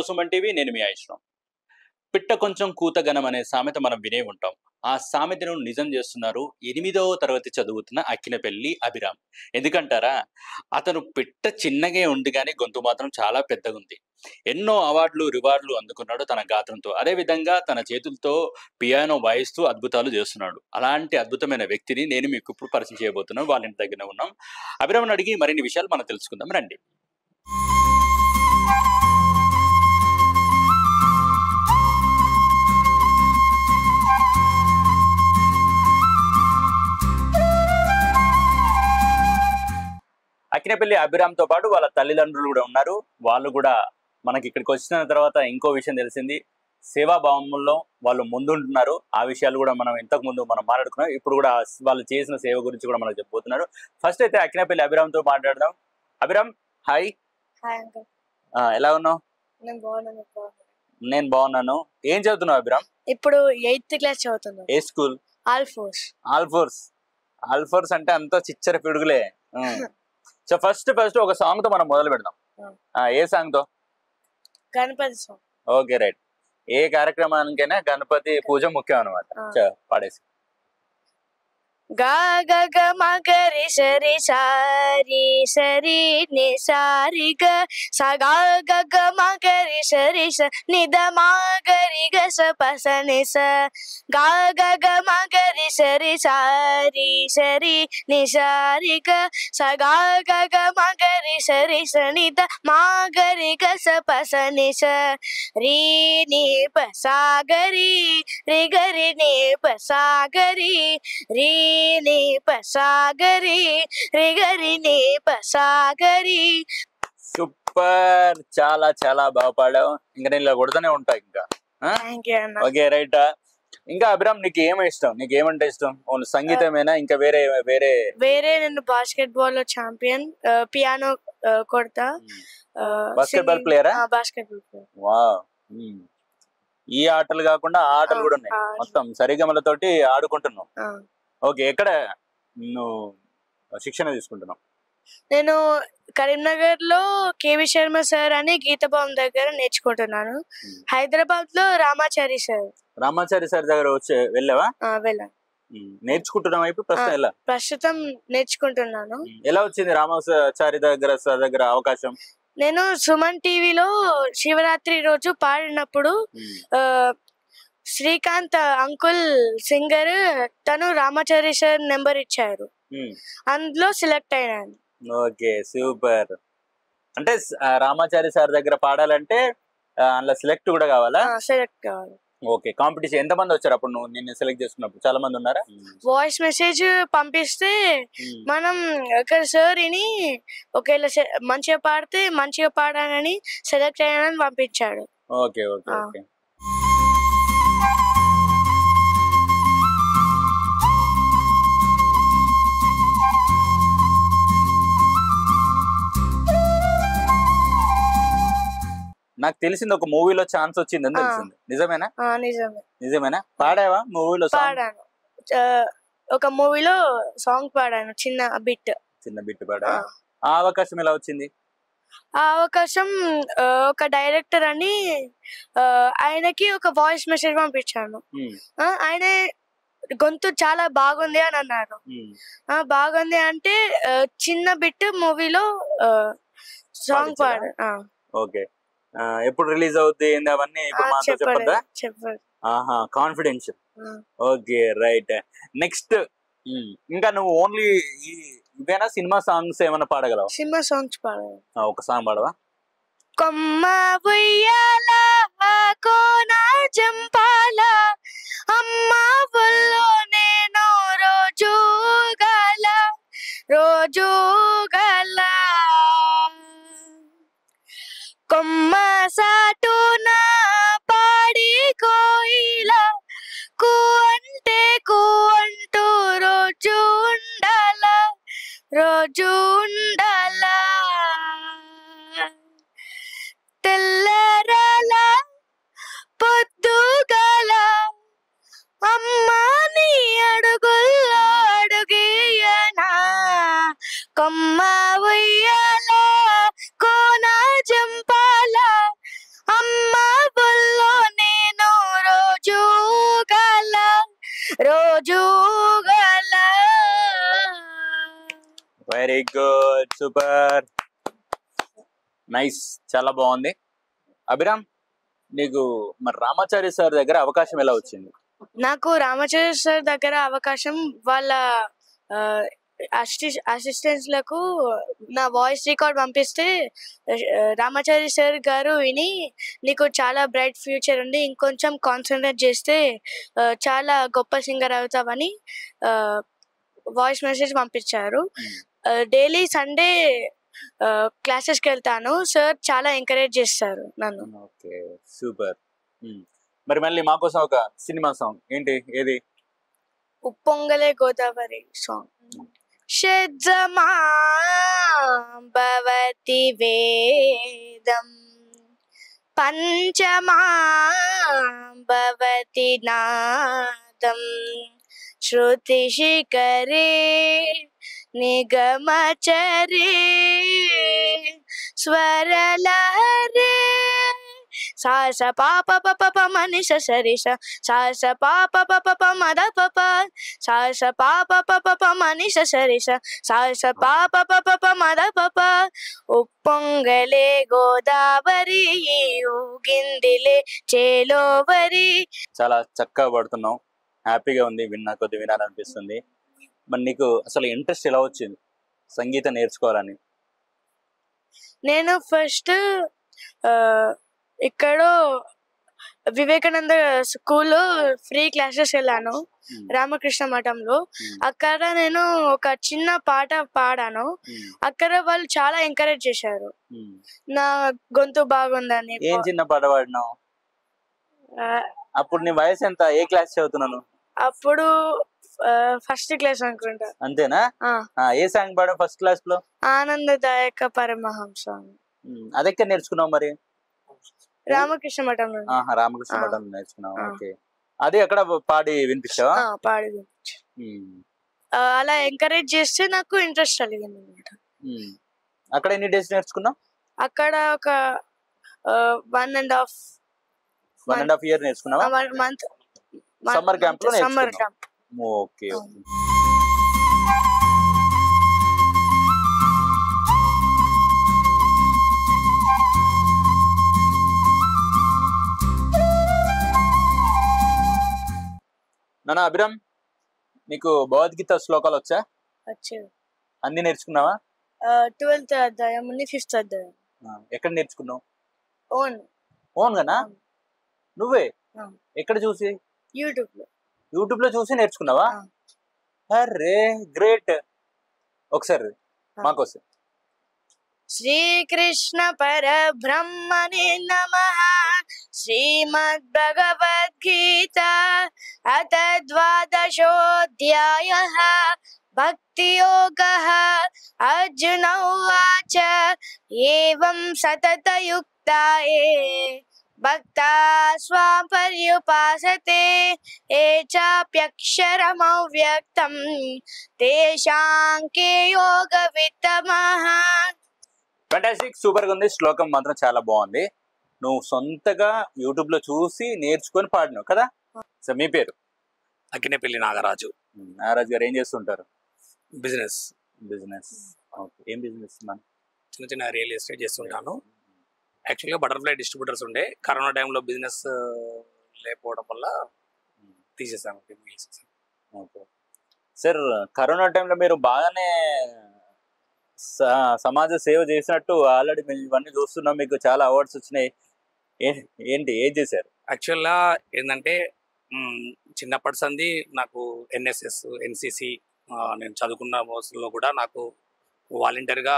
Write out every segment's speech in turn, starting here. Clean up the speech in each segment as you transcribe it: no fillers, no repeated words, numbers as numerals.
Suman TV, నేను మీ ఆయుష్రామ్. పిట్ట కొంచెం కూతగనం అనే సామెత మనం వినే ఉంటాం. ఆ సామెతను నిజం చేస్తున్నారు 8వ తరగతి చదువుతున్న అక్కినేపల్లి అభిరామ్. ఎందుకంటారా? అతను పిట్ట చిన్నగే ఉంది గానీ గొంతు మాత్రం చాలా పెద్దగుంది. ఎన్నో అవార్డులు, రివార్డులు అందుకున్నాడు తన గాత్రంతో. అదే విధంగా తన చేతులతో పియానో వాయిస్తూ అద్భుతాలు చేస్తున్నాడు. అలాంటి అద్భుతమైన వ్యక్తిని నేను మీకు ఇప్పుడు పరిచయం చేయబోతున్నాను. వాళ్ళ ఇంటి దగ్గరనే ఉన్నాం. అభిరామ్‌ని అడిగి మరిన్ని విషయాలు మనం తెలుసుకుందాం రండి. అక్కినేపల్లి అభిరామ్‌తో పాటు వాళ్ళ తల్లిదండ్రులు కూడా ఉన్నారు. వాళ్ళు కూడా మనకి ఇక్కడికి వచ్చిన తర్వాత ఇంకో విషయం తెలిసింది. సేవాభావంలో వాళ్ళు ముందుంటున్నారు. ఆ విషయాలు కూడా మనం ఇంతకుముందు మనం మాట్లాడుకున్నాం. ఇప్పుడు కూడా వాళ్ళు చేసిన సేవ గురించి కూడా మనకు చెప్పబోతున్నారు. ఫస్ట్ అయితే అక్కినేపల్లి అభిరామ్‌తో మాట్లాడదాం. అభిరామ్, హాయ్. Hi uncle. ఎలా ఉన్నావు? నేను బాగున్నాను. నేను బాగున్నాను. ఏం చదువుతున్నావు అభిరామ్? ఇప్పుడు 8th క్లాస్ చదువుతున్నాను. ఏ స్కూల్? ఆల్ఫోర్స్. ఆల్ఫోర్స్ అంటే అంతా చిచ్చర పిడుగులే. సో ఫస్ట్ ఒక సాంగ్ తో మనం మొదలు పెడదాం. ఏ సాంగ్ తో? గణపతి సాంగ్. Okay, right. ఏ కార్యక్రమానికైనా గణపతి పూజ ముఖ్యం అనమాట. పాడేసి. గా గ గ మ గ రి స రి సరి ని సారి గ స గా గ గ మ గ రి స ని ద మ గ రి గ స ప స ని స గా గ గ మ గ రి సరి ని సారి గ స గా గ గ మ గ రి స ని ద మ గ రి గ స ప స ని స రి ని ప సా గ రి గ రి ని ప సా గ రి రి ని ప సా గ రి గ రి ని ప సా గ రి. సూపర్, చాలా చాలా బాగా పాడావు. ఇంకా నేను ఇలా కొడుతూనే ఉంటా ఇంకా. Okay, right. ఇంకా అభిరామ్, నీకు ఏమంటే ఇష్టం? ఓన్లీ సంగీతమేనా? ఇంకా వేరే నేను బాస్కెట్ బాల్ లో ఛాంపియన్, పియానో కొడతా. బాస్కెట్ బాల్ ప్లేయరా? Basketball player. వావ్. ఈ ఆటలు కాకుండా ఆ ఆటలు కూడా ఉన్నాయి. మొత్తం సరిగమలతోటి ఆడుకుంటున్నావు. ఓకే, ఎక్కడ నువ్వు శిక్షణ తీసుకుంటున్నావు? నేను కరీంనగర్ లో కేవి శర్మ సార్ అని గీత భవన్ దగ్గర నేర్చుకుంటున్నాను. హైదరాబాద్ లో రామాచారి సార్ దగ్గర వెళ్ళావా? వెళ్ళాను. నేర్చుకుంటున్నావా ఇప్పుడు? ప్రస్తుతం నేర్చుకుంటున్నాను. ఎలా వచ్చింది రామాచారి దగ్గర అవకాశం? నేను సుమన్ టీవీలో శివరాత్రి రోజు పాడినప్పుడు శ్రీకాంత్ అంకుల్ సింగర్ తను రామాచారి సార్ నెంబర్ ఇచ్చారు. అందులో సెలెక్ట్ అయ్యాను. Okay, super. అంటే రామాచారి సార్ దగ్గర పాడాలంటే అందులో సెలెక్ట్ కూడా కావాలా? సెలెక్ట్ కావాలి. ఓకే, కాంపిటీషన్ ఎంత మంది వచ్చారు అప్పుడు నువ్వు నిన్ను సెలెక్ట్ చేసుకున్నప్పుడు? చాలా మంది ఉన్నారా? వాయిస్ మెసేజ్ పంపిస్తే మనం ఇక్కడ సార్ ఇని ఒకవేళ మంచిగా పాడితే మంచిగా పాడానని సెలెక్ట్ అయ్యానని పంపించాడు. Okay okay okay. నాకు తెలిసింది ఒక మూవీలో ఛాన్స్ వచ్చిందని తెలిసింది. నిజమేనా? నిజమేనా? పాడావా మూవీలో? పాడాను. ఒక మూవీలో సాంగ్ పాడాను, చిన్న బిట్ పాడా. ఆ అవకాశం ఎలా వచ్చింది? ఆ అవకాశం ఒక డైరెక్టర్ అని ఆయనకి ఒక వాయిస్ మెసేజ్ పంపించాను. ఆయన గొంతు చాలా బాగుంది అని అన్నారు. బాగుంది అంటే చిన్న బిట్ మూవీలో సాంగ్ పాడు. ఓకే, ఎప్పుడు రిలీజ్ అవుద్ది అవన్నీ ఇప్పుడు మాతో చెప్పొద్దా? కాన్ఫిడెన్షియల్. Okay, right. నెక్స్ట్, ఇంకా నువ్వు ఓన్లీ ఇవేనా సినిమా సాంగ్స్ ఏమైనా పాడగలవా? Cinema songs పాడగలవా? ఒక సాంగ్ పాడవా? కొమ్మ ఉయ్యాల కోన జంపాల అమ్మ ఒళ్ళో నేను రోజు గల కొమ్మ సాటున పాడి కోయిల కు అంటూ రోజు ఉండాల తెల్లరాల పొద్దుగాల అమ్మ నీ అడుగుల్లో అడుగేయనా కొమ్మ ఉయ్యాల కోన జంపాల అమ్మ జూగల. వెరీ గుడ్, సూపర్, నైస్, చాలా బాగుంది. అభిరామ్, నీకు మరి రామాచారి సార్ దగ్గర అవకాశం ఎలా వచ్చింది? నాకు రామాచార్య సార్ దగ్గర అవకాశం వాళ్ళ అసిస్టెంట్స్లకు నా వాయిస్ రికార్డ్ పంపిస్తే రామాచారి సార్ గారు విని నీకు చాలా బ్రైట్ ఫ్యూచర్ ఉంది, ఇంకొంచెం కాన్సన్ట్రేట్ చేస్తే చాలా గొప్ప సింగర్ అవుతావని వాయిస్ మెసేజ్ పంపించారు. డైలీ సండే క్లాసెస్కి వెళ్తాను. సార్ చాలా ఎంకరేజ్ చేస్తారు నన్ను. Okay, super. మరి మళ్ళీ మా కోసం ఒక సినిమా సాంగ్ ఏంటి, ఏది? ఉప్పొంగలే గోదావరి సాంగ్. షడ్జమా భవతి వేదం, పంచమా భవతి నాదం, శృతి శిఖరే నిగమచరే స్వరలహరే సాస పాప పప మనిష సరిష సాస పాప పప మద పప సాస పాప పప మనిష సరిష సాస పాప పప మద పప. ఉప్పొంగలే గోదావరి ఊగిందిలే చేలోవరి. చాలా చక్కగా పడుతున్నావు, హ్యాపీగా ఉంది, కొద్ది వినాలనిపిస్తుంది. మరి నీకు అసలు ఇంట్రెస్ట్ ఎలా వచ్చింది సంగీతం నేర్చుకోవాలని? నేను ఫస్ట్ ఇక్కడ వివేకానంద స్కూల్లో ఫ్రీ క్లాసెస్ వెళ్ళాను రామకృష్ణ మఠంలో. అక్కడ నేను ఒక చిన్న పాట పాడాను. అక్కడ వాళ్ళు చాలా ఎంకరేజ్ చేశారు నా గొంతు బాగుందని. ఏం చిన్న పాట పాడినావు? అప్పుడు నీ వయసు ఎంత, ఏ క్లాస్ చదువుతున్నాను? అప్పుడు ఫస్ట్ క్లాస్ అనుకుంటా. అంతేనా? ఏ సాంగ్ పాడావు ఫస్ట్ క్లాస్ లో? ఆనందదాయక పరమహంస. అదెక్కడ నేర్చుకున్నావు మరి? రామకృష్ణ మఠంలో. రామకృష్ణ మఠంలో నేర్చుకున్నావు. ఓకే, అది అక్కడ పాడి వినిపించావా? పాడి వినిపించా. అలా ఎంకరేజ్ చేస్తే నాకు ఇంట్రెస్ట్ కలిగింది అనమాట. అక్కడ ఎన్ని డేస్ నేర్చుకున్నావు? అక్కడ ఒక 1.5 ఇయర్ నేర్చుకున్నావా? మంత్ సమ్మర్ క్యాంప్ లో. Summer camp. ఓకే. నాన్న అభిరామ్, నీకు భగవద్గీత శ్లోకాలు వచ్చా? అన్ని నేర్చుకున్నావా? 12th అధ్యాయం ఉంది, 5th అధ్యాయం. ఎక్కడ నేర్చుకున్నావు? ఓన్ గానా? నువ్వే? ఎక్కడ చూసి? యూట్యూబ్ లో చూసి నేర్చుకున్నావా? అరే గ్రేట్, ఒకసారి మాకోసం. శ్రీకృష్ణ పరబ్రహ్మణే నమః. శ్రీమద్ భగవద్గీత అథ ద్వాదశోऽధ్యాయః. భక్తి యోగః. అర్జున ఉవాచ ఏవం సతతయుక్తాయే భక్తా స్వాం పర్యుపాసతే ఏ చాప్యక్షరమవ్యక్తం తేషాం కే యోగవిత్తమః. ఫెంటాస్టిక్, సూపర్ గా ఉంది. శ్లోకం మాత్రం చాలా బాగుంది. నువ్వు సొంతగా యూట్యూబ్ లో చూసి నేర్చుకొని పాడినావు కదా? సో మీ పేరు? అక్కినేపల్లి నాగరాజు. నాగరాజు గారు ఏం చేస్తుంటారు? బిజినెస్. ఏం బిజినెస్? చిన్న చిన్న రియల్ ఎస్టేట్ చేస్తుంటాను. యాక్చువల్గా బటర్ఫ్లై డిస్ట్రిబ్యూటర్స్ ఉండే, కరోనా టైంలో బిజినెస్ లేకపోవడం వల్ల తీసేసాను. ఓకే సార్, కరోనా టైంలో మీరు బాగానే సమాజ సేవ చేసినట్టు ఆల్రెడీ మేము ఇవన్నీ చూస్తున్నాం, మీకు చాలా అవార్డ్స్ వచ్చినాయి. ఏంటి ఏం చేశారు? యాక్చువల్గా ఏంటంటే చిన్నప్పటి సంది నాకు ఎన్ఎస్ఎస్, ఎన్సిసి, నేను చదువుకున్న రోజుల్లో కూడా నాకు వాలంటీర్గా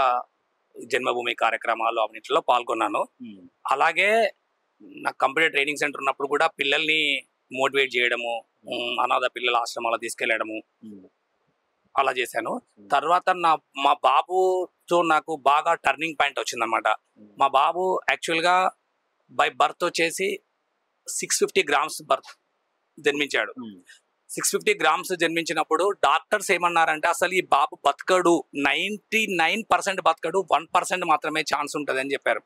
జన్మభూమి కార్యక్రమాలు అన్నింటిలో పాల్గొన్నాను. అలాగే నాకు కంప్యూటర్ ట్రైనింగ్ సెంటర్ ఉన్నప్పుడు కూడా పిల్లల్ని మోటివేట్ చేయడము, అనాథ పిల్లల ఆశ్రమాలు తీసుకెళ్లడము అలా చేశాను. తర్వాత మా బాబుతో నాకు బాగా టర్నింగ్ పాయింట్ వచ్చిందనమాట. మా బాబు యాక్చువల్గా బై బర్త్ వచ్చేసి 650 grams బర్త్ జన్మించాడు. 650 grams జన్మించినప్పుడు డాక్టర్స్ ఏమన్నారంటే అసలు ఈ బాబు బతకడు, 99% బతకడు, 1% మాత్రమే ఛాన్స్ ఉంటుంది అని చెప్పారు.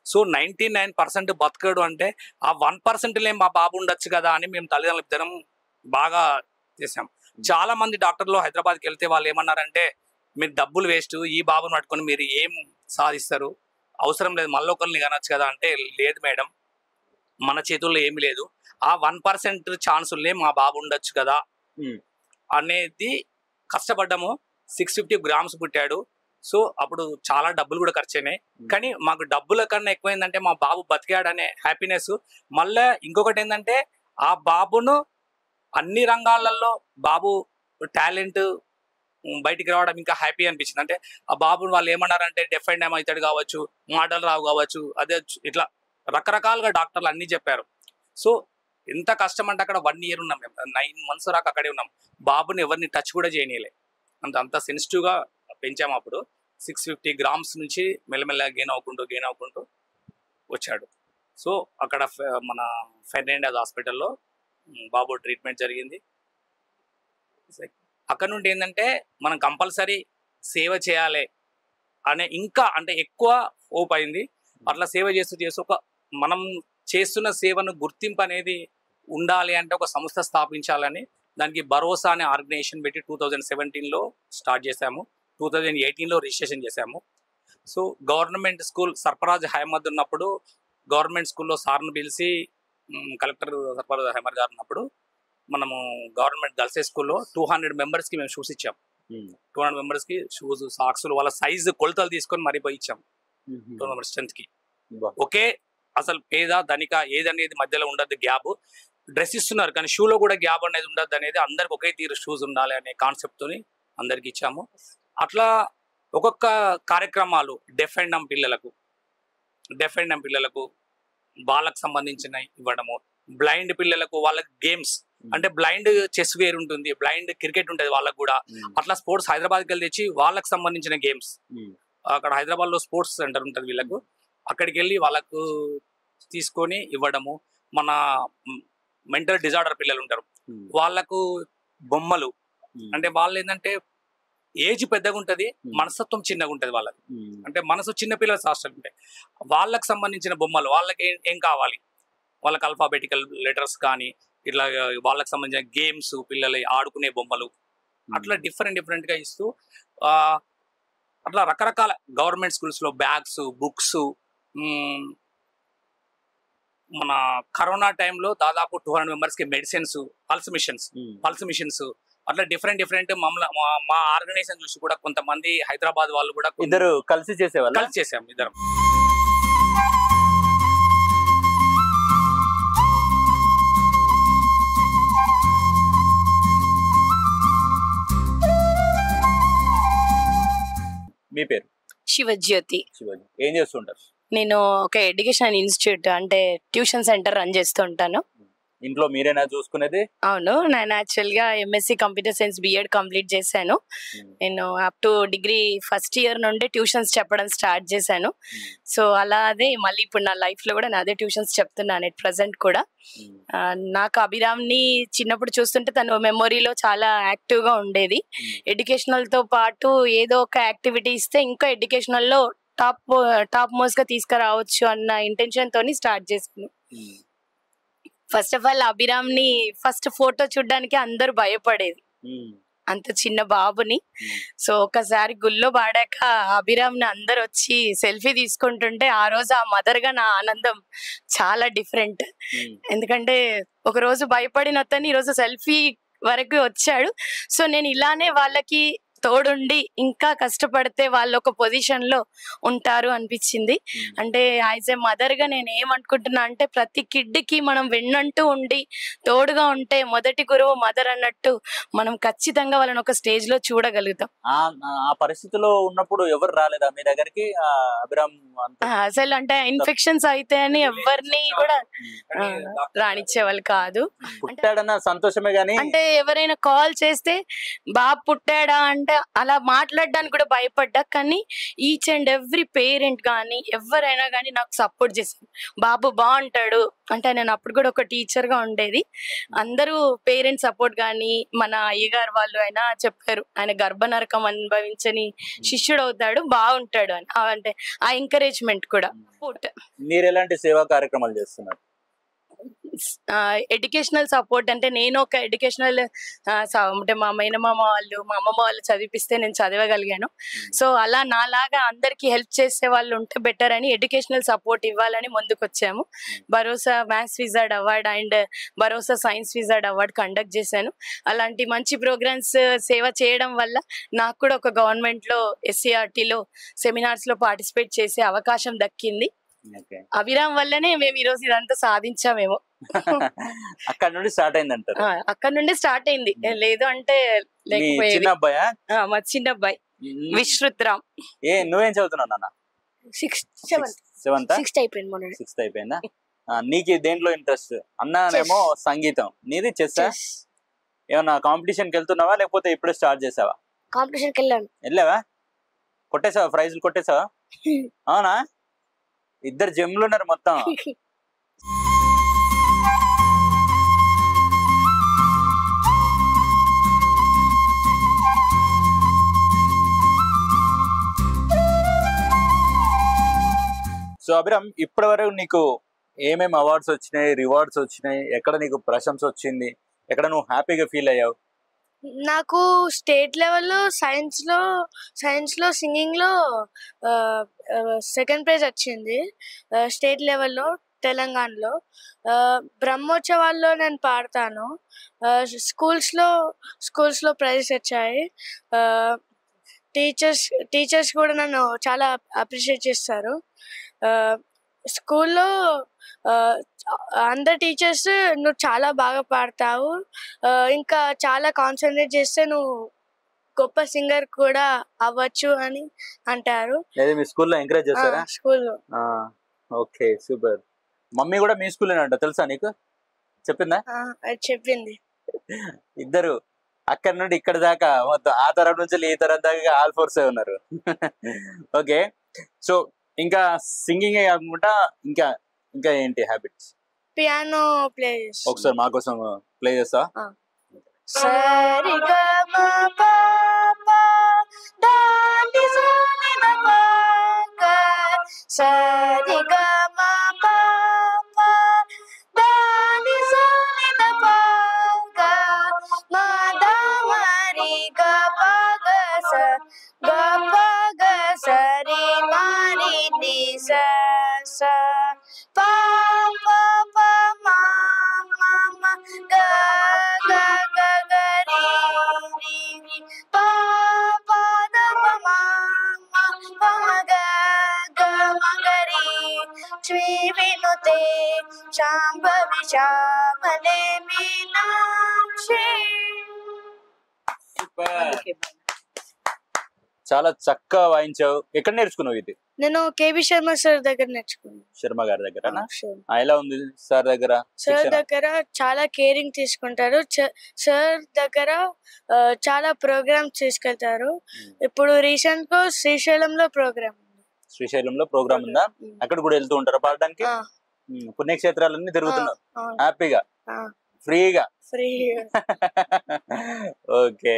సో 99% బతకడు అంటే ఆ 1%లే మా బాబు ఉండొచ్చు కదా అని మేము తల్లిదండ్రులు ఇద్దరం బాగా చేసాం. చాలా మంది డాక్టర్లు హైదరాబాద్కి వెళ్తే వాళ్ళు ఏమన్నారంటే, మీరు డబ్బులు వేస్ట్, ఈ బాబుని పట్టుకొని మీరు ఏం సాధిస్తారు, అవసరం లేదు, మళ్ళీ ఒకరిని కనొచ్చు కదా అంటే, లేదు మేడం, మన చేతుల్లో ఏమి లేదు, ఆ 1% ఛాన్సుల్నే మా బాబు ఉండొచ్చు కదా అనేది కష్టపడ్డాము. 650 గ్రామ్స్ పుట్టాడు. సో అప్పుడు చాలా డబ్బులు కూడా ఖర్చు అయినాయి. కానీ మాకు డబ్బుల కన్నా ఎక్కువైందంటే మా బాబు బతికాడనే హ్యాపీనెస్. మళ్ళీ ఇంకొకటి ఏంటంటే, ఆ బాబును అన్ని రంగాలలో బాబు టాలెంట్ బయటికి రావడం ఇంకా హ్యాపీ అనిపించింది. అంటే ఆ బాబుని వాళ్ళు ఏమన్నారంటే, డెఫ్ అండ్ డెమ్ అవుతాడు కావచ్చు, మాటలు రావు కావచ్చు, అదే ఇట్లా రకరకాలుగా డాక్టర్లు అన్నీ చెప్పారు. సో ఎంత కష్టం అంటే అక్కడ 1 year ఉన్నాం మేము, 9 months దాకా అక్కడే ఉన్నాం. బాబుని ఎవరిని టచ్ కూడా చేయనీయలే, అంత సెన్సిటివ్గా పెంచాము. అప్పుడు 650 గ్రామ్స్ నుంచి మెల్లమెల్లగా గెయిన్ అవ్వుకుంటూ వచ్చాడు. సో అక్కడ మన ఫెర్నాండెస్ హాస్పిటల్లో బాబు ట్రీట్మెంట్ జరిగింది. అక్కడ నుండి ఏంటంటే మనం కంపల్సరీ సేవ చేయాలి అనే ఇంకా అంటే ఎక్కువ హోప్ అయింది. అట్లా సేవ చేస్తూ ఒక మనం చేస్తున్న సేవను గుర్తింపు అనేది ఉండాలి అంటే ఒక సంస్థ స్థాపించాలని, దానికి భరోసా అనే ఆర్గనైజేషన్ పెట్టి 2017లో స్టార్ట్ చేశాము. 2018లో రిజిస్ట్రేషన్ చేశాము. So government school Sarfaraz Ahmed ఉన్నప్పుడు గవర్నమెంట్ స్కూల్లో సార్ను పిలిచి, కలెక్టర్ సర్ఫరాజ్ అహ్మద్ గారు ఉన్నప్పుడు మనము గవర్నమెంట్ గర్ల్స్ స్కూల్లో 200 మెంబర్స్కి మేము షూస్ ఇచ్చాం. 200 మెంబర్స్కి షూస్, సాక్స్లు, వాళ్ళ సైజు కొలతలు తీసుకొని మరీ పోయి ఇచ్చాం. 200 మెంబర్స్ స్ట్రెంత్కి. ఓకే, అసలు పేద ధనిక ఏదనేది మధ్యలో ఉండద్దు, గ్యాప్. డ్రెస్ ఇస్తున్నారు కానీ షూలో కూడా గ్యాప్ అనేది ఉండద్దు అనేది, అందరికి ఒకే తీరు షూస్ ఉండాలి అనే కాన్సెప్ట్తోని అందరికి ఇచ్చాము. అట్లా ఒక్కొక్క కార్యక్రమాలు డెఫ్ అండ్ డమ్ పిల్లలకు వాళ్ళకు సంబంధించిన ఇవ్వడము, బ్లైండ్ పిల్లలకు వాళ్ళకి గేమ్స్, అంటే బ్లైండ్ చెస్ వేరు ఉంటుంది, బ్లైండ్ క్రికెట్ ఉంటుంది వాళ్ళకు కూడా. అట్లా స్పోర్ట్స్ హైదరాబాద్కి వెళ్ళి తెచ్చి వాళ్ళకి సంబంధించిన గేమ్స్, అక్కడ హైదరాబాద్లో స్పోర్ట్స్ సెంటర్ ఉంటుంది వీళ్ళకు, అక్కడికి వెళ్ళి వాళ్ళకు తీసుకొని ఇవ్వడము. మన మెంటల్ డిజార్డర్ పిల్లలు ఉంటారు, వాళ్ళకు బొమ్మలు, అంటే వాళ్ళు ఏంటంటే ఏజ్ పెద్దగా ఉంటుంది, మనస్తత్వం చిన్నగా ఉంటుంది వాళ్ళకి. అంటే మనసు చిన్న పిల్లల శాస్త్రాలు ఉంటాయి, వాళ్ళకి సంబంధించిన బొమ్మలు, వాళ్ళకి ఏం కావాలి, వాళ్ళకి అల్ఫాబెటికల్ లెటర్స్ కానీ ఇట్లా వాళ్ళకి సంబంధించిన గేమ్స్, పిల్లలు ఆడుకునే బొమ్మలు, అట్లా డిఫరెంట్గా ఇస్తూ అట్లా రకరకాల గవర్నమెంట్ స్కూల్స్లో బ్యాగ్స్, బుక్స్. మన కరోనా టైంలో దాదాపు 200 మెంబర్స్కి మెడిసిన్స్, పల్స్ మిషన్స్ అట్లా డిఫరెంట్ మా ఆర్గనైజేషన్ చూసి కూడా కొంతమంది హైదరాబాద్ వాళ్ళు కూడా ఇద్దరు కలిసి చేసాం ఇద్దరం. మీ పేరు? శివజ్యోతి. ఏం చేస్తుంటారు? నేను ఒక ఎడ్యుకేషన్ ఇన్స్టిట్యూట్ అంటే ట్యూషన్ సెంటర్ రన్ చేస్తూ ఉంటాను. ఇంట్లో మీరేనా చూసుకునేది? అవును, నేను యాక్చువల్గా MSc computer science BEd complete చేశాను. నేను up to degree first year నుండి ట్యూషన్స్ చెప్పడం స్టార్ట్ చేశాను. సో అలా అదే మళ్ళీ ఇప్పుడు నా లైఫ్లో కూడా నేను అదే ట్యూషన్స్ చెప్తున్నాను ఎట్ ప్రజెంట్ కూడా. నాకు అభిరామ్ని చిన్నప్పుడు చూస్తుంటే తను మెమొరీలో చాలా యాక్టివ్గా ఉండేది. ఎడ్యుకేషనల్తో పాటు ఏదో ఒక యాక్టివిటీ ఇస్తే ఇంకా ఎడ్యుకేషనల్లో టాప్ మోస్ట్ గా తీసుకురావచ్చు అన్న ఇంటెన్షన్ తోని స్టార్ట్ చేశాను. ఫస్ట్ ఆఫ్ ఆల్ అభిరామ్ ని ఫస్ట్ ఫోటో చూడడానికి అందరూ భయపడేది, అంత చిన్న బాబుని. సో ఒకసారి గుళ్ళో పాడాక అభిరామ్ ని అందరు వచ్చి సెల్ఫీ తీసుకుంటుంటే ఆ రోజు ఆ మదర్ గా నా ఆనందం చాలా డిఫరెంట్. ఎందుకంటే ఒక రోజు భయపడిన అతన్ని ఈరోజు సెల్ఫీ వరకు వచ్చాడు. సో నేను ఇలానే వాళ్ళకి తోడుండి ఇంకా కష్టపడితే వాళ్ళు ఒక పొజిషన్ లో ఉంటారు అనిపించింది. అంటే యాజ్ ఏ మదర్ గా నేను ఏమనుకుంటున్నా అంటే ప్రతి కిడ్ కి మనం వెన్నంటూ ఉండి తోడుగా ఉంటే మొదటి గురువు మదర్ అన్నట్టు మనం ఖచ్చితంగా వాళ్ళని ఒక స్టేజ్ లో చూడగలుగుతాం. ఆ పరిస్థితిలో ఉన్నప్పుడు ఎవరు రాలేదా మీ దగ్గరికి? అభిరామ్ అసలు అంటే ఇన్ఫెక్షన్స్ అయితే అని ఎవరిని కూడా రానిచ్చే వాళ్ళు కాదు. పుట్టాడన్న సంతోషమే గానీ అంటే ఎవరైనా కాల్ చేస్తే బాబు పుట్టాడా అంటే అలా మాట్లాడడానికి కూడా భయపడ్డా. కానీ ఈచ్ అండ్ ఎవ్రీ పేరెంట్ కానీ ఎవరైనా కానీ నాకు సపోర్ట్ చేసింది, బాబు బాగుంటాడు అంటే. నేను అప్పుడు కూడా ఒక టీచర్ గా ఉండేది, అందరూ పేరెంట్స్ సపోర్ట్ కానీ మన అయ్యగారు వాళ్ళు అయినా చెప్పారు ఆయన గర్భనరకం అనుభవించని శిష్యుడు అవుతాడు, బాగుంటాడు అని. అంటే ఆ ఎంకరేజ్మెంట్ కూడా. మీరు ఎలాంటి సేవా కార్యక్రమాలు చేస్తున్నారు? ఎడ్యుకేషనల్ సపోర్ట్ అంటే నేను ఒక ఎడ్యుకేషనల్ అంటే మా మేనమామ వాళ్ళు మా అమ్మమ్మ వాళ్ళు చదివిపిస్తే నేను చదవగలిగాను. సో అలా నాలాగా అందరికీ హెల్ప్ చేసే వాళ్ళు ఉంటే బెటర్ అని ఎడ్యుకేషనల్ సపోర్ట్ ఇవ్వాలని ముందుకొచ్చాము. భరోసా maths wizard award and Bharosa science wizard award conduct చేశాను. అలాంటి మంచి ప్రోగ్రామ్స్ సేవ చేయడం వల్ల నాకు కూడా ఒక గవర్నమెంట్లో SCRTలో సెమినార్స్లో పార్టిసిపేట్ చేసే అవకాశం దక్కింది. అభిరామ్ వల్లనే మేము ఈరోజు ఇదంతా సాధించామేమో. అక్కడ నుండి స్టార్ట్ అయింది అంటారు? అక్కడ నుండి స్టార్ట్ అయింది, లేదు అంటే చిన్న అబ్బాయా? మా చిన్న అబ్బాయి విశ్రుత్ రామ్. నువ్వేం చదువుతున్నావు నాన్న? సిక్స్త్ అయిపోయిందా? నీకు దేంట్లో ఇంట్రెస్ట్? అన్నానేమో సంగీతం, నీది చెస్సా? ఏమన్నా కాంపిటీషన్ కి వెళ్తున్నావా లేకపోతే ఇప్పుడే స్టార్ట్ చేసావా? కాంపిటీషన్ కి వెళ్ళావా? కొట్టేసావా? ప్రైజ్లు కొట్టేసావా? అవునా? ఇద్దరు జమ్ములు ఉన్నారు మొత్తం. సో అభిరామ్, ఇప్పటి వరకు నీకు ఏమేమి అవార్డ్స్ వచ్చినాయి, రివార్డ్స్ వచ్చినాయి, ఎక్కడ నీకు ప్రశంస వచ్చింది, ఎక్కడ నువ్వు హ్యాపీగా ఫీల్ అయ్యావు? నాకు స్టేట్ లెవెల్లో సైన్స్లో సింగింగ్లో సెకండ్ ప్రైజ్ వచ్చింది. స్టేట్ లెవెల్లో తెలంగాణలో బ్రహ్మోత్సవాల్లో నేను పాడతాను. స్కూల్స్లో ప్రైజెస్ వచ్చాయి. టీచర్స్ కూడా నన్ను చాలా అప్రిషియేట్ చేస్తారు. స్కూల్లో అందరు టీచర్స్ నువ్వు చాలా బాగా పాడతావు, ఇంకా చాలా కాన్సన్ట్రేట్ చేస్తే నువ్వు గొప్ప సింగర్ కూడా అవ్వచ్చు అని అంటారు. మీ స్కూల్లో ఎంకరేజ్ చేస్తారా? స్కూల్లో. Okay, super. మమ్మీ కూడా మీ స్కూల్లోనంట, తెలుసా నీకు? చెప్పిందా? చెప్పింది. ఇద్దరు అక్కడి నుండి ఇక్కడ దాకా మొత్తం ఆ తరం నుంచి ఈ తరం దాకా ఆల్ ఫోర్స్ ఉన్నారు. ఓకే, సో ఇంకా సింగింగ్ కాకుండా ఇంకా ఇంకా ఏంటి హ్యాబిట్స్? పియానో ప్లే చేస్తా. ఒకసారి మా కోసం ప్లే చేస్తా. చాలా చక్కగా వాయించావు. ఎక్కడ నేర్చుకున్నావు ఇది? నేను కేబి శర్మ సార్ దగ్గర నేర్చుకున్నాను. శర్మ గారి దగ్గర? ఎలా ఉంది సార్ దగ్గర? సార్ దగ్గర చాలా కేరింగ్ తీసుకుంటారు. సార్ దగ్గర చాలా ప్రోగ్రామ్స్ తీసుకెళ్తారు. ఇప్పుడు రీసెంట్ గా శ్రీశైలంలో ప్రోగ్రామ్ ఉందా? అక్కడ కూడా వెళ్తూ ఉంటారు పాడడానికి? పుణ్యక్షేత్రాలన్నీ తిరుగుతున్నారు హ్యాపీగా, ఫ్రీగా. ఓకే,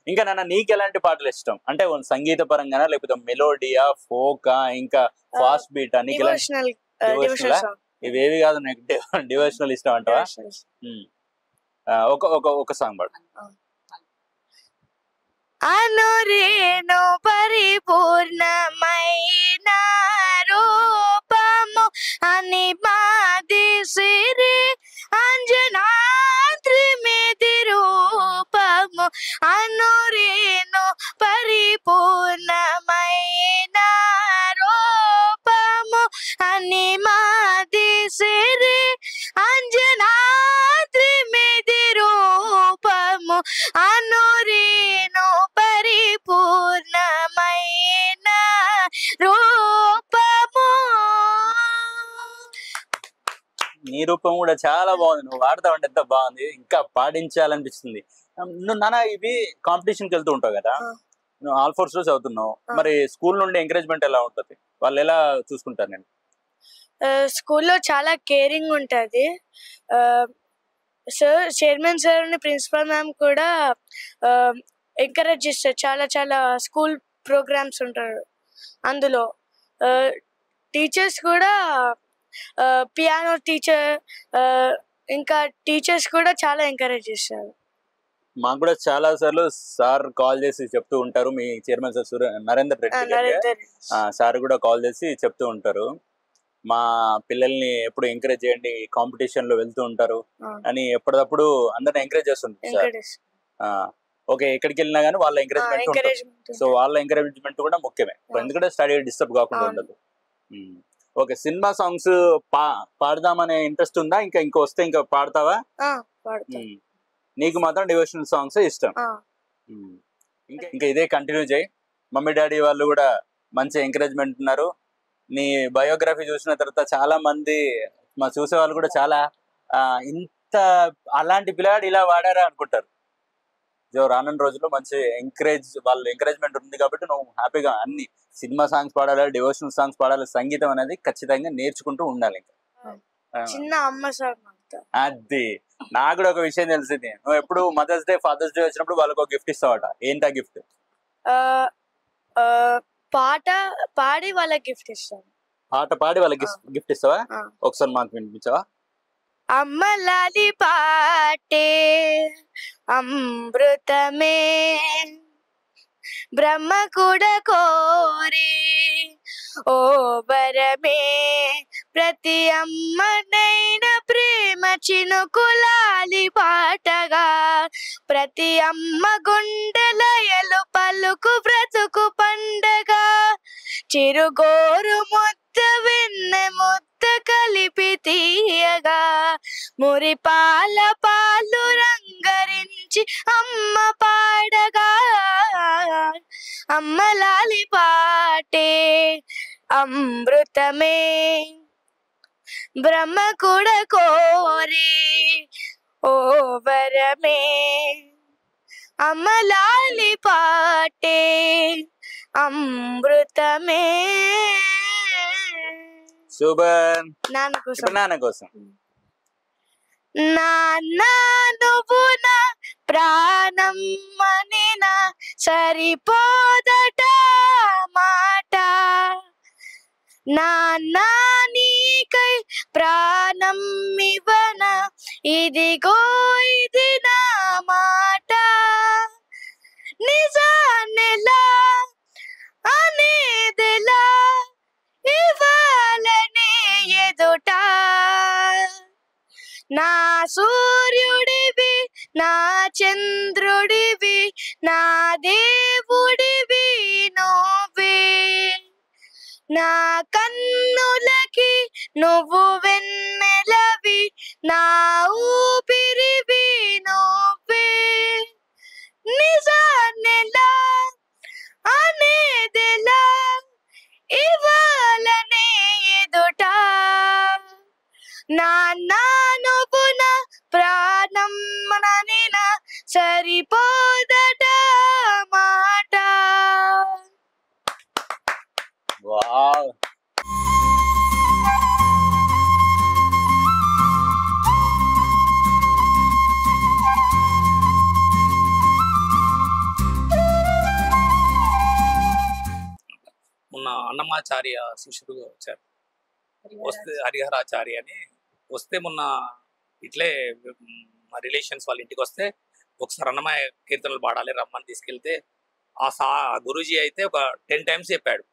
ఇంకా నాన్న నీకు ఎలాంటి పాటలు ఇష్టం? అంటే సంగీత పరంగానా లేకపోతే మెలోడియా, ఫోకా, ఇంకా ఫాస్ట్ బీటా? నీకు ఇవేవి కాదు, నాకు డివోషనల్ ఇష్టం అంటావా? ఒక సాంగ్ పాడు. అనురేణు పరిపూర్ణమైన రూపము అని మాది సిరి అంజనాద్రిమిది రూపము. అనురేణు పరిపూర్ణమైన రూపము అని మాది సిరి అంజనాద్రిమిది రూపము. అనురేణు పరిపూర్ణమైన రూపము. నీ రూపం కూడా చాలా బాగుంది, నువ్వు వాడతావు అంటే ఎంత బాగుంది, ఇంకా పాటించాలనిపిస్తుంది. నువ్వు నాన్న ఇవి కాంపిటీషన్ కి వెళ్తూ ఉంటావు కదా, నువ్వు ఆల్ ఫోర్స్ లో చదువుతున్నావు, మరి స్కూల్ నుండి ఎంకరేజ్మెంట్ ఎలా ఉంటుంది? వాళ్ళు ఎలా చూసుకుంటారు? నేను స్కూల్లో చాలా కేరింగ్ ఉంటుంది. Sir, chairman sir, principal ma'am కూడా ఎంకరేజ్ చేస్తారు. చాలా చాలా స్కూల్ ప్రోగ్రామ్స్ ఉంటారు అందులో. టీచర్స్ కూడా పియానో టీచర్, ఇంకా టీచర్స్ కూడా చాలా ఎంకరేజ్ చేస్తారు. మాకు కూడా చాలా సార్లు సార్ కాల్ చేసి చెప్తూ ఉంటారు. మీ చైర్మన్ సార్ నరేందర్ రెడ్డి గారు నరేందర్ సార్ కూడా కాల్ చేసి చెప్తూ ఉంటారు, మా పిల్లల్ని ఎప్పుడు ఎంకరేజ్ చేయండి, కాంపిటీషన్ లో వెళ్తూ ఉంటారు అని ఎప్పటికప్పుడు అందరిని ఎంకరేజ్ చేస్తుంటారు సార్. ఎంకరేజ్ ఓకే, ఎక్కడికి వెళ్ళినా కానీ వాళ్ళ ఎంకరేజ్మెంట్ ఉంటుంది. ఎంకరేజ్మెంట్. సో వాళ్ళ ఎంకరేజ్మెంట్ కూడా ముఖ్యమే, ఎందుకంటే స్టడీ డిస్టర్బ్ కాకుండా అవును. ఉండదు. ఓకే, సినిమా సాంగ్స్ పాడదామనే ఇంట్రెస్ట్ ఉందా? ఇంకా వస్తే ఇంకా పాడతావా? పాడతాం. నీకు మాత్రం డివోషనల్ సాంగ్స్ ఇష్టం. ఇంకా ఇదే కంటిన్యూ చేయి. మమ్మీ డాడీ వాళ్ళు కూడా మంచి ఎంకరేజ్మెంట్ ఉన్నారు. నీ బయోగ్రఫీ చూసిన తర్వాత చాలా మంది మా చూసే వాళ్ళు కూడా చాలా ఇంత అలాంటి పిల్లాడు ఇలా వాడారా అనుకుంటారు. రానున్న రోజుల్లో మంచి వాళ్ళ ఎంకరేజ్మెంట్ ఉంది కాబట్టి నువ్వు హ్యాపీగా అన్ని సినిమా సాంగ్స్ పాడాలి, డివోషనల్ సాంగ్స్ పాడాలి, సంగీతం అనేది ఖచ్చితంగా నేర్చుకుంటూ ఉండాలి. ఇంకా చిన్న అమ్మ సార్ అది నాకు కూడా ఒక విషయం తెలిసింది, నువ్వు ఎప్పుడు మదర్స్ డే ఫాదర్స్ డే వచ్చినప్పుడు వాళ్ళకి ఒక గిఫ్ట్ ఇస్తావట. ఏంటా గిఫ్ట్? పాట పాడి వాళ్ళకి గిఫ్ట్ ఇస్తాను. పాట పాడి వాళ్ళకి గిఫ్ట్ ఇస్తావా? ఒకసారి మాకు వినిపించావా? అమ్మ లాలి పాటే అమృతమే, బ్రహ్మ కూడా కోరే ఓ వరమే, ప్రతి అమ్మనైన ప్రేమ చినుకులాలి పాటగా, ప్రతి అమ్మ గుండెలయలు పలుకు బ్రతుకు పండగ, చిరుగోరు ముద్ద వెన్నె ముద్ద కలిపి తీయగా, మురిపాల పాలు రంగరించి అమ్మ పాడగా, అమ్మ లాలి పాటే అమృతమే, బ్రహ్మ కూడా కోరే ఓ వరమే, అమ్మ లాలి పాటే అమృతమే. శుభన్ నాన్న కోసం నాన్న నువ్వు నా ప్రాణం మనినా సరిపోదట మాట, నాన్న నీకై ప్రాణం ఇవ్వన ఇదిగో ఇది నా మాట, నిజానెలా అనేదెలా ఇవ్వాలనే ఎదుట, నా సూర్యుడివి నా చంద్రుడివి నా దేవుడివి నువ్వే, నా కన్నులకి నువ్వు వెన్నెలవి, నా ఊపిరివి నువ్వే, నిజానెలా అనేదెలా ఇవ్వాలనే ఎదుట, నాన్న నువ్వు నా ప్రాణం మననినా సరిపోదట మాట. వావ్, మొన్న అన్నమాచార్య శిష్యుడుగా వచ్చారు, వస్తే హరిహరాచార్య అని వస్తే మొన్న ఇట్లే మా రిలేషన్స్ వాళ్ళ ఇంటికి వస్తే ఒకసారి అన్నమయ్య కీర్తనలు పాడాలి రమ్మని తీసుకెళ్తే గురూజీ అయితే ఒక 10 times చెప్పాడు,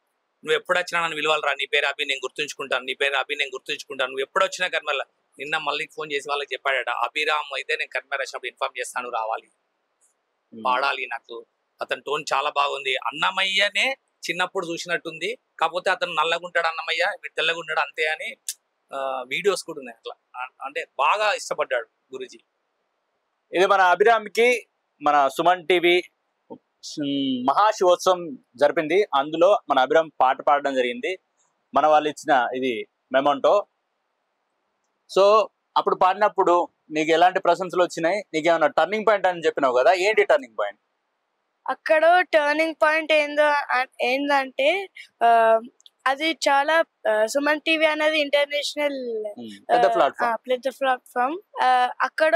నువ్వు ఎప్పుడు వచ్చినా నన్ను విలువాలరా, నీ పేరు అభి నేను గుర్తుంచుకుంటాను, నీ పేరు అభి నేను గుర్తుంచుకుంటాను, నువ్వు ఎప్పుడు వచ్చినా కర్మల. నిన్న మళ్ళీ ఫోన్ చేసి వాళ్ళకి చెప్పాడట, అభిరామ్ అయితే నేను కర్మ వచ్చినప్పుడు ఇన్ఫార్మ్ చేస్తాను, రావాలి పాడాలి, నాకు అతని టోన్ చాలా బాగుంది, అన్నమయ్యనే చిన్నప్పుడు చూసినట్టుంది, కాకపోతే అతను నల్లగుంటాడు అన్నమయ్య వీడు తెల్లగుంటాడు అంతే అని వీడియోస్ కూడా ఉన్నాయి. అట్లా అంటే బాగా ఇష్టపడ్డాడు గురూజీ. ఇది మన అభిరామ్కి మన సుమన్ టీవీ మహాశివోత్సవం జరిపింది, అందులో మన అభిరామ్ పాట పాడడం జరిగింది, మన వాళ్ళు ఇచ్చిన ఇది మెమోంటో. సో అప్పుడు పాడినప్పుడు నీకు ఎలాంటి ప్రశంసలు వచ్చినాయి? నీకేమన్నా టర్నింగ్ పాయింట్ అని చెప్పినావు కదా, ఏంటి టర్నింగ్ పాయింట్? అక్కడ టర్నింగ్ పాయింట్ ఏందంటే అది చాలా సుమన్ టీవీ అనేది ఇంటర్నేషనల్ పెద్ద ప్లాట్ఫామ్. అక్కడ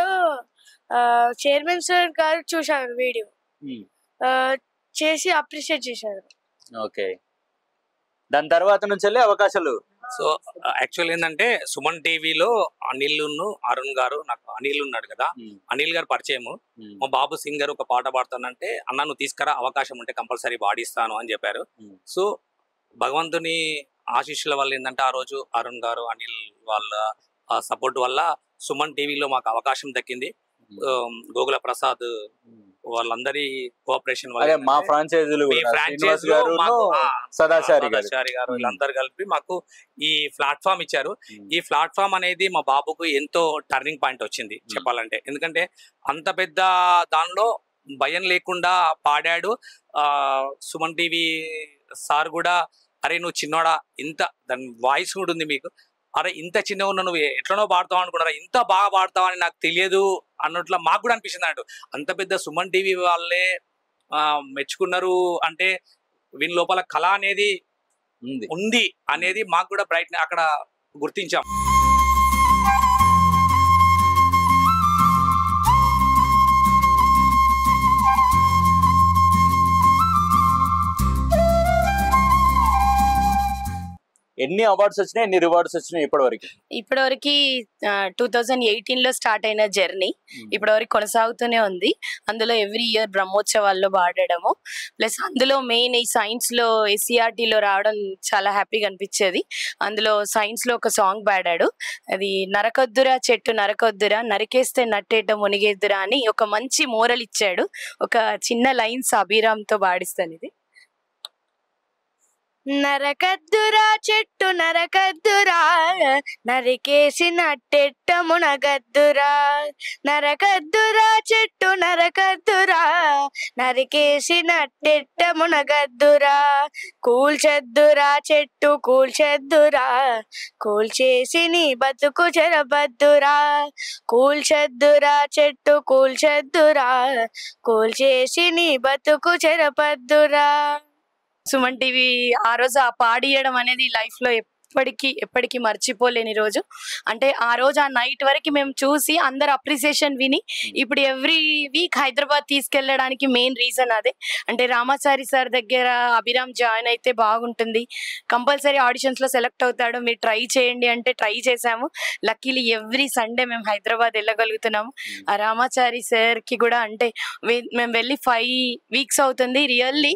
చైర్మన్ సార్ గారు చూశారు వీడియో, చేసి అప్రిషియేట్ చేశారు. ఓకే, దాని తర్వాత నుంచి అవకాశాలు సో యాక్చువల్ ఏంటంటే సుమన్ టీవీలో అనిల్ అరుణ్ గారు, నాకు అనిల్ ఉన్నాడు కదా, అనిల్ గారు పరిచయం. మా బాబు సింగర్ ఒక పాట పాడుతానంటే అన్న నువ్వు తీసుకురా, అవకాశం ఉంటే కంపల్సరీ పాడిస్తాను అని చెప్పారు. సో భగవంతుని ఆశీస్సుల వల్ల ఏంటంటే ఆ రోజు అరుణ్ గారు అనిల్ వాళ్ళ సపోర్ట్ వల్ల సుమన్ టీవీలో మాకు అవకాశం దక్కింది. గోగుల ప్రసాద్ వాళ్ళందరి కోఆపరేషన్ వల్ల మా ఫ్రాంచైజీలు సదాచారి గారు వీళ్ళందరూ కలిపి మాకు ఈ ప్లాట్ఫామ్ ఇచ్చారు. ఈ ప్లాట్ఫామ్ అనేది మా బాబుకు ఎంతో టర్నింగ్ పాయింట్ వచ్చింది చెప్పాలంటే. ఎందుకంటే అంత పెద్ద దానిలో భయం లేకుండా పాడాడు. సుమన్ టీవీ సార్ కూడా అరే నువ్వు చిన్నోడా, ఇంత దాని వాయిస్ కూడా ఉంది మీకు, అరే ఇంత చిన్నగా ఉన్న నువ్వు ఎట్లనో పాడతావు అనుకున్నారా, ఇంత బాగా పాడతావు అని నాకు తెలియదు అన్నట్లు మాకు కూడా అనిపించింది అన్నట్టు. అంత పెద్ద సుమన్ టీవీ వాళ్ళే మెచ్చుకున్నారు అంటే వీళ్ళ లోపల కళ అనేది ఉంది అనేది మాకు కూడా బ్రైట్ అక్కడ గుర్తించాం. ఎన్ని అవార్డ్స్ వచ్చినాయి, ఎన్ని రివార్డ్స్ వచ్చినాయి ఇప్పటివరకు? 2018 లో స్టార్ట్ అయిన జర్నీ ఇప్పటివరకు కొనసాగుతూనే ఉంది. అందులో ఎవ్రీ ఇయర్ బ్రహ్మోత్సవాల్లో పాడడము, ప్లస్ అందులో మెయిన్ ఈ సైన్స్ లో SCRT లో రావడం చాలా హ్యాపీగా అనిపించేది. అందులో సైన్స్ లో ఒక సాంగ్ పాడాడు, అది నరకొద్దురా చెట్టు నరకొద్దురా, నరికేస్తే నట్టేట మునిగేద్దురా అని ఒక మంచి మోరల్ ఇచ్చాడు. ఒక చిన్న లైన్స్ అభిరామ్ తో పాడిస్తాను. ఇది నరకద్దురా చెట్టు నరకద్దురా, నరికేసి నట్టెట్ట మునగద్దురా. నరకద్దురా చెట్టు నరకద్దురా, నరికేసి నట్టెట్ట మునగద్దురా. కూల్చద్దురా చెట్టు కూల్చద్దురా, కూల్చేసి నీ బతుకు చెరబద్దురా. కూల్చద్దురా చెట్టు కూల్చద్దురా, కూల్చేసి నీ బతుకు చెరపద్దురా. సుమన్ టీవీ ఆ రోజు ఆ పాడియడం అనేది లైఫ్ లో ఎప్పటికీ మర్చిపోలేని రోజు. అంటే ఆ రోజు ఆ నైట్ వరకు మేము చూసి అందరు అప్రిసియేషన్ విని ఇప్పుడు ఎవ్రీ వీక్ హైదరాబాద్ తీసుకెళ్ళడానికి మెయిన్ రీజన్ అదే. అంటే రామాచారి సార్ దగ్గర అభిరామ్ జాయిన్ అయితే బాగుంటుంది, కంపల్సరీ ఆడిషన్స్ లో సెలెక్ట్ అవుతాడు, మీరు ట్రై చేయండి అంటే ట్రై చేసాము. లక్కీలీ ఎవ్రీ సండే మేము హైదరాబాద్ వెళ్ళగలుగుతున్నాము. ఆ రామాచారి సార్ కి కూడా అంటే మేము వెళ్ళి 5 weeks అవుతుంది. రియల్లీ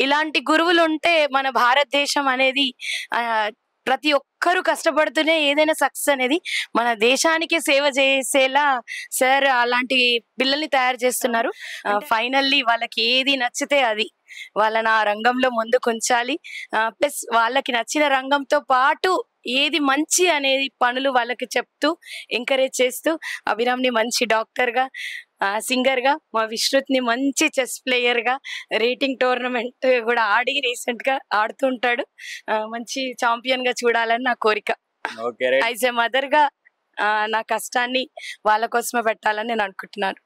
ఇలాంటి గురువులు ఉంటే మన భారతదేశం అనేది ప్రతి ఒక్కరు కష్టపడుతూనే ఏదైనా సక్సెస్ అనేది మన దేశానికి సేవ చేసేలా సార్ అలాంటి పిల్లల్ని తయారు చేస్తున్నారు. ఫైనల్లీ వాళ్ళకి ఏది నచ్చితే అది వాళ్ళని ఆ రంగంలో ముందుకుంచాలి. ప్లస్ వాళ్ళకి నచ్చిన రంగంతో పాటు ఏది మంచి అనేది పనులు వాళ్ళకి చెప్తూ ఎంకరేజ్ చేస్తూ అభిరామ్ని మంచి డాక్టర్ గా, సింగర్ గా, మా విశ్రుత్ని మంచి చెస్ ప్లేయర్ గా, రేటింగ్ టోర్నమెంట్ కూడా ఆడి రీసెంట్ గా ఆడుతుంటాడు. మంచి ఛాంపియన్ గా చూడాలని నా కోరిక. యాజ్ ఏ మదర్ గా నా కష్టాన్ని వాళ్ళ కోసమే పెట్టాలని నేను అనుకుంటున్నాను.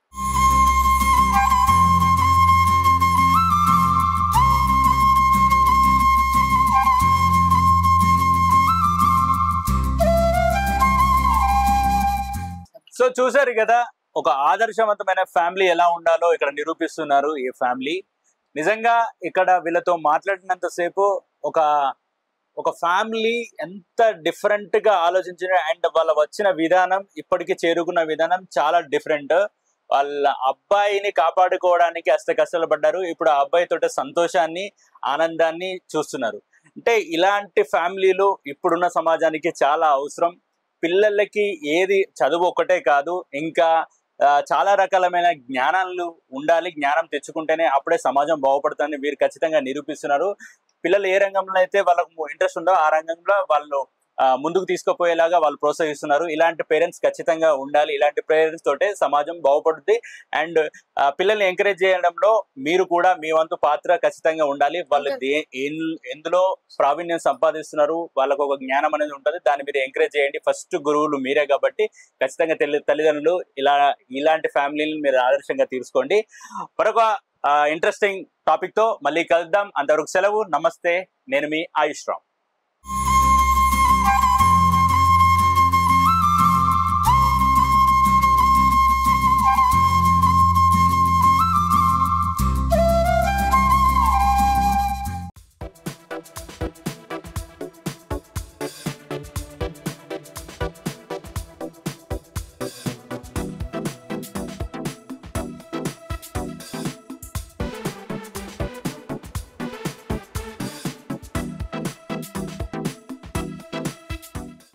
సో చూసారు కదా, ఒక ఆదర్శవంతమైన ఫ్యామిలీ ఎలా ఉండాలో ఇక్కడ నిరూపిస్తున్నారు ఈ ఫ్యామిలీ. నిజంగా ఇక్కడ వీళ్ళతో మాట్లాడినంత సేపు ఒక ఫ్యామిలీ ఎంత డిఫరెంట్ గా ఆలోచించిన అండ్ వాళ్ళ వచ్చిన విధానం, ఇప్పటికి చేరుకున్న విధానం చాలా డిఫరెంట్. వాళ్ళ అబ్బాయిని కాపాడుకోవడానికి కష్టాలు పడ్డారు. ఇప్పుడు ఆ అబ్బాయి తోట సంతోషాన్ని, ఆనందాన్ని చూస్తున్నారు. అంటే ఇలాంటి ఫ్యామిలీలు ఇప్పుడున్న సమాజానికి చాలా అవసరం. పిల్లలకి ఏది చదువు ఒక్కటే కాదు, ఇంకా చాలా రకాలమైన జ్ఞానాలు ఉండాలి. జ్ఞానం తెచ్చుకుంటేనే అప్పుడే సమాజం బాగుపడుతుందని మీరు ఖచ్చితంగా నిరూపిస్తున్నారు. పిల్లలు ఏ రంగంలో అయితే వాళ్ళకు ఇంట్రెస్ట్ ఉందో ఆ రంగంలో వాళ్ళు ముందుకు తీసుకుపోయేలాగా వాళ్ళు ప్రోత్సహిస్తున్నారు. ఇలాంటి పేరెంట్స్ ఖచ్చితంగా ఉండాలి. ఇలాంటి పేరెంట్స్ తోటే సమాజం బాగుపడుతుంది. అండ్ పిల్లల్ని ఎంకరేజ్ చేయడంలో మీరు కూడా మీ వంతు పాత్ర ఖచ్చితంగా ఉండాలి. వాళ్ళు ఎందులో ప్రావీణ్యం సంపాదిస్తున్నారు, వాళ్ళకు ఒక జ్ఞానం అనేది ఉంటుంది, దాన్ని మీరు ఎంకరేజ్ చేయండి. ఫస్ట్ గురువులు మీరే కాబట్టి ఖచ్చితంగా తల్లిదండ్రులు ఇలాంటి ఫ్యామిలీని మీరు ఆదర్శంగా తీసుకోండి. మరొక ఇంట్రెస్టింగ్ టాపిక్ తో మళ్ళీ కలుద్దాం. అంతవరకు సెలవు. నమస్తే. నేను మీ ఆయుష్ రామ్.